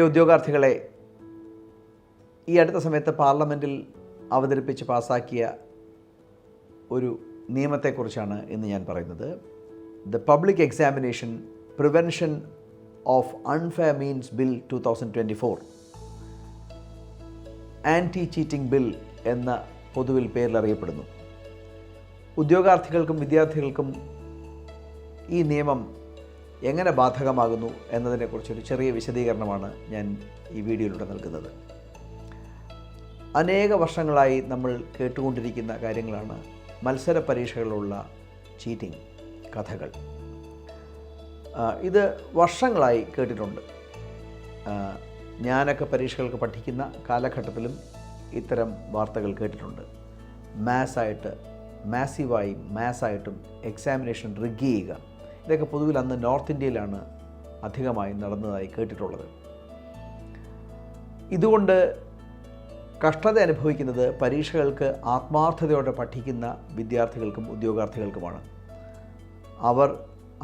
ഉദ്യോഗാർത്ഥികളെ, ഈ അടുത്ത സമയത്ത് പാർലമെൻറ്റിൽ അവതരിപ്പിച്ച് പാസാക്കിയ ഒരു നിയമത്തെക്കുറിച്ചാണ് ഇന്ന് ഞാൻ പറയുന്നത്. The public examination prevention of unfair means bill 2024, anti cheating bill എന്ന പൊതുവിൽ പേരിൽ അറിയപ്പെടുന്നു. ഉദ്യോഗാർത്ഥികൾക്കും വിദ്യാർത്ഥികൾക്കും ഈ നിയമം എങ്ങനെ ബാധകമാകുന്നു എന്നതിനെക്കുറിച്ചൊരു ചെറിയ വിശദീകരണമാണ് ഞാൻ ഈ വീഡിയോയിലൂടെ നൽകുന്നത്. അനേക വർഷങ്ങളായി നമ്മൾ കേട്ടുകൊണ്ടിരിക്കുന്ന കാര്യങ്ങളാണ് മത്സര പരീക്ഷകളിലുള്ള ചീറ്റിംഗ് കഥകൾ. ഇത് വർഷങ്ങളായി കേട്ടിട്ടുണ്ട്. ഞാനൊക്കെ പരീക്ഷകൾക്ക് പഠിക്കുന്ന കാലഘട്ടത്തിലും ഇത്തരം വാർത്തകൾ കേട്ടിട്ടുണ്ട്. മാസായിട്ടും എക്സാമിനേഷൻ റിഗ് ചെയ്യുക, ഇതൊക്കെ പൊതുവിൽ അന്ന് നോർത്ത് ഇന്ത്യയിലാണ് അധികമായി നടന്നതായി കേട്ടിട്ടുള്ളത്. ഇതുകൊണ്ട് കഷ്ടത അനുഭവിക്കുന്നത് പരീക്ഷകൾക്ക് ആത്മാർത്ഥതയോടെ പഠിക്കുന്ന വിദ്യാർത്ഥികൾക്കും ഉദ്യോഗാർത്ഥികൾക്കുമാണ്. അവർ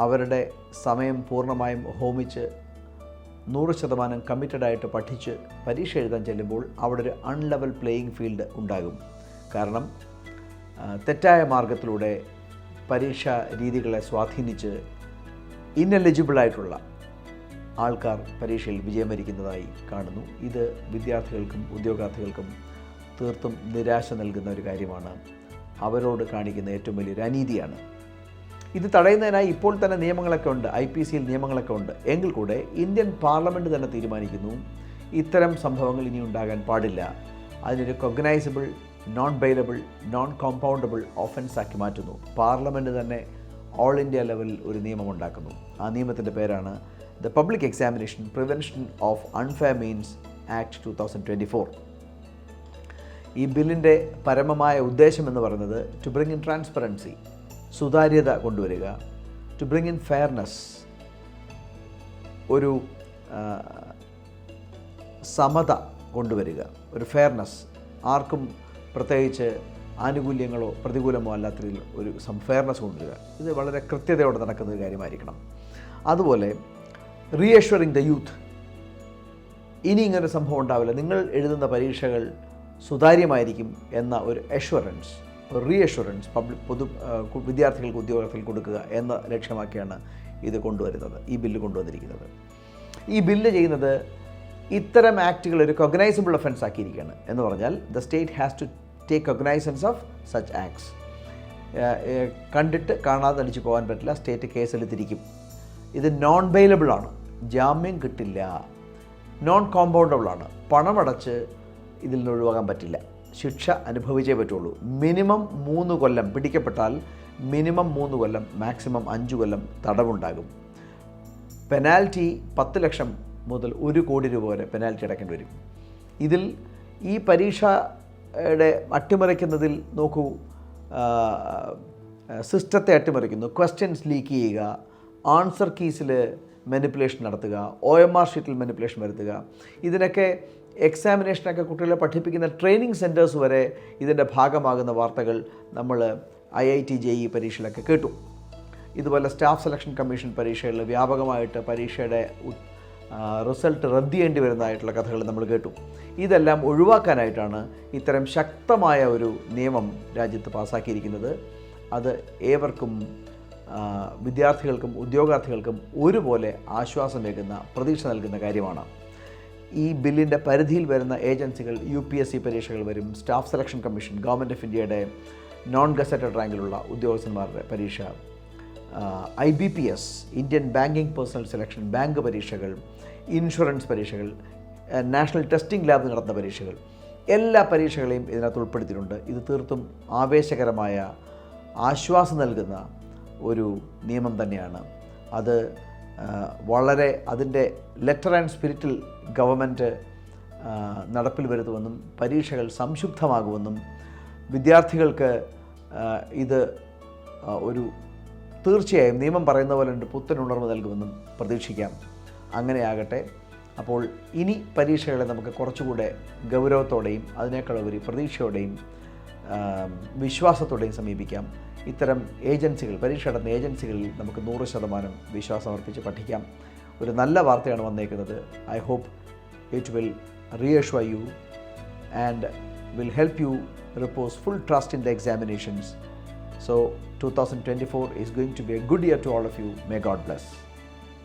അവരുടെ സമയം പൂർണ്ണമായും ഹോമിച്ച് 100% കമ്മിറ്റഡായിട്ട് പഠിച്ച് പരീക്ഷ എഴുതാൻ ചെല്ലുമ്പോൾ അവിടെ ഒരു അൺലെവൽ പ്ലേയിങ് ഫീൽഡ് ഉണ്ടാകും. കാരണം തെറ്റായ മാർഗത്തിലൂടെ പരീക്ഷാ രീതികളെ സ്വാധീനിച്ച് ഇന്നെലിജിബിളായിട്ടുള്ള ആൾക്കാർ പരീക്ഷയിൽ വിജയം വരിക്കുന്നതായി കാണുന്നു. ഇത് വിദ്യാർത്ഥികൾക്കും ഉദ്യോഗാർത്ഥികൾക്കും തീർത്തും നിരാശ നൽകുന്ന ഒരു കാര്യമാണ്. അവരോട് കാണിക്കുന്ന ഏറ്റവും വലിയൊരു അനീതിയാണ്. ഇത് തടയുന്നതിനായി ഇപ്പോൾ തന്നെ നിയമങ്ങളൊക്കെ ഉണ്ട്, IPCയിൽ നിയമങ്ങളൊക്കെ ഉണ്ട്. എങ്കിൽ കൂടെ ഇന്ത്യൻ പാർലമെൻറ്റ് തന്നെ തീരുമാനിക്കുന്നു ഇത്തരം സംഭവങ്ങൾ ഇനി ഉണ്ടാകാൻ പാടില്ല. അതിനൊരു cognisable, non bailable, non compoundable offence ആക്കി മാറ്റുന്നു. പാർലമെൻറ്റ് തന്നെ ഓൾ ഇന്ത്യ ലെവലിൽ ഒരു നിയമം ഉണ്ടാക്കുന്നു. ആ നിയമത്തിൻ്റെ പേരാണ് the public examination prevention of unfair means act 2024. ഈ ബില്ലിൻ്റെ പരമമായ ഉദ്ദേശം എന്ന് പറയുന്നത് ടു ബ്രിങ് ഇൻ ട്രാൻസ്പെറൻസി, സുതാര്യത കൊണ്ടുവരിക, ടു ബ്രിങ് ഇൻ ഫെയർനെസ്, ഒരു സമത കൊണ്ടുവരിക, ഒരു ഫെയർനെസ്, ആർക്കും പ്രത്യേകിച്ച് ആനുകൂല്യങ്ങളോ പ്രതികൂലമോ അല്ലാത്ത ഒരു ഫെയർനെസ് കൊണ്ടുവരിക. ഇത് വളരെ കൃത്യതയോടെ നടക്കുന്ന ഒരു കാര്യമായിരിക്കണം. അതുപോലെ റീഅഷ്വറിങ് ദ യൂത്ത്, ഇനി ഇങ്ങനെ സംഭവം ഉണ്ടാവില്ല, നിങ്ങൾ എഴുതുന്ന പരീക്ഷകൾ സുതാര്യമായിരിക്കും എന്ന ഒരു അഷ്വറൻസ്, റീഅഷ്വറൻസ് വിദ്യാർത്ഥികൾക്ക് ഉദ്യോഗാർത്ഥികൾക്ക് കൊടുക്കുക എന്ന ലക്ഷ്യമാക്കിയാണ് ഇത് കൊണ്ടുവരുന്നത്, ഈ ബില്ല് കൊണ്ടുവന്നിരിക്കുന്നത്. ഈ ബില്ല് ചെയ്യുന്നത് ഇത്തരം ആക്റ്റുകൾ ഒരു കൊഗ്നൈസബിൾ ഒഫൻസ് ആക്കിയിരിക്കുകയാണ്. എന്ന് പറഞ്ഞാൽ the state has to take cognizance of such acts. കണ്ടിട്ട് കാണാതെ അടിച്ചു പോകാൻ പറ്റില്ല, സ്റ്റേറ്റ് കേസെടുത്തിരിക്കും. ഇത് നോൺ ബെയിലബിളാണ്, ജാമ്യം കിട്ടില്ല. നോൺ കോമ്പൗണ്ടബിളാണ്, പണമടച്ച് ഇതിൽ നിന്ന് ഒഴിവാക്കാൻ പറ്റില്ല, ശിക്ഷ അനുഭവിച്ചേ പറ്റുള്ളൂ. മിനിമം 3 കൊല്ലം, പിടിക്കപ്പെട്ടാൽ മിനിമം 3 കൊല്ലം, മാക്സിമം 5 കൊല്ലം തടവുണ്ടാകും. പെനാൽറ്റി 10 ലക്ഷം മുതൽ 1 കോടി രൂപ വരെ പെനാൽറ്റി അടയ്ക്കേണ്ടി വരും. ഇതിൽ ഈ പരീക്ഷയുടെ അട്ടിമറിക്കുന്നതിൽ നോക്കൂ, സിസ്റ്റത്തെ അട്ടിമറിക്കുന്നു, ക്വസ്റ്റ്യൻസ് ലീക്ക് ചെയ്യുക, ആൻസർ കീസിൽ മാനിപ്പുലേഷൻ നടത്തുക, OMR ഷീറ്റിൽ മാനിപ്പുലേഷൻ വരുത്തുക. ഇതിനൊക്കെ എക്സാമിനേഷനൊക്കെ കുട്ടികളെ പഠിപ്പിക്കുന്ന ട്രെയിനിങ് സെൻറ്റേഴ്സ് വരെ ഇതിൻ്റെ ഭാഗമാകുന്ന വാർത്തകൾ നമ്മൾ IIT JEE പരീക്ഷയിലൊക്കെ കേട്ടു. ഇതുപോലെ സ്റ്റാഫ് സെലക്ഷൻ കമ്മീഷൻ പരീക്ഷകളിൽ വ്യാപകമായിട്ട് പരീക്ഷയുടെ റിസൾട്ട് റദ്ദ് ചെയ്യേണ്ടി വരുന്നതായിട്ടുള്ള കഥകൾ നമ്മൾ കേട്ടു. ഇതെല്ലാം ഒഴിവാക്കാനായിട്ടാണ് ഇത്തരം ശക്തമായ ഒരു നിയമം രാജ്യത്ത് പാസ്സാക്കിയിരിക്കുന്നത്. അത് ഏവർക്കും, വിദ്യാർത്ഥികൾക്കും ഉദ്യോഗാർത്ഥികൾക്കും ഒരുപോലെ ആശ്വാസമേകുന്ന, പ്രതീക്ഷ നൽകുന്ന കാര്യമാണ്. ഈ ബില്ലിൻ്റെ പരിധിയിൽ വരുന്ന ഏജൻസികൾ UPSC പരീക്ഷകൾ വരും, staff selection commission, government of ഇന്ത്യയുടെ നോൺ ഗസറ്റഡ് റാങ്കിലുള്ള ഉദ്യോഗസ്ഥന്മാരുടെ പരീക്ഷ, IBPS, Indian banking personal selection, bank പരീക്ഷകൾ, ഇൻഷുറൻസ് പരീക്ഷകൾ, നാഷണൽ ടെസ്റ്റിംഗ് ലാബ് നടത്തുന്ന പരീക്ഷകൾ, എല്ലാ പരീക്ഷകളെയും ഇതിനകത്ത് ഉൾപ്പെടുത്തിയിട്ടുണ്ട്. ഇത് തീർത്തും ആവേശകരമായ, ആശ്വാസം നൽകുന്ന ഒരു നിയമം തന്നെയാണ്. അത് വളരെ അതിൻ്റെ ലെറ്റർ ആൻഡ് സ്പിരിറ്റിൽ ഗവൺമെൻറ് നടപ്പിൽ വരുത്തുമെന്നും പരീക്ഷകൾ സംശുദ്ധമാകുമെന്നും വിദ്യാർത്ഥികൾക്ക് ഇത് ഒരു തീർച്ചയായും നിയമം പറയുന്ന പോലെ ഒരു പുത്തൻ ഉണർവ് നൽകുമെന്നും പ്രതീക്ഷിക്കാം. അങ്ങനെയാകട്ടെ. അപ്പോൾ ഇനി പരീക്ഷകളെ നമുക്ക് കുറച്ചുകൂടെ ഗൗരവത്തോടെയും അതിനേക്കാളുപരി പ്രതീക്ഷയോടെയും വിശ്വാസത്തോടെയും സമീപിക്കാം. ഇത്തരം ഏജൻസികൾ, പരീക്ഷ നടത്തുന്ന ഏജൻസികളിൽ നമുക്ക് 100% വിശ്വാസം അർപ്പിച്ച് പഠിക്കാം. ഒരു നല്ല വാർത്തയാണ് വന്നേക്കുന്നത്. I hope it will reassure you and will help you repose full trust in the examinations. So 2024 is going to be a good year to all of you. May God bless.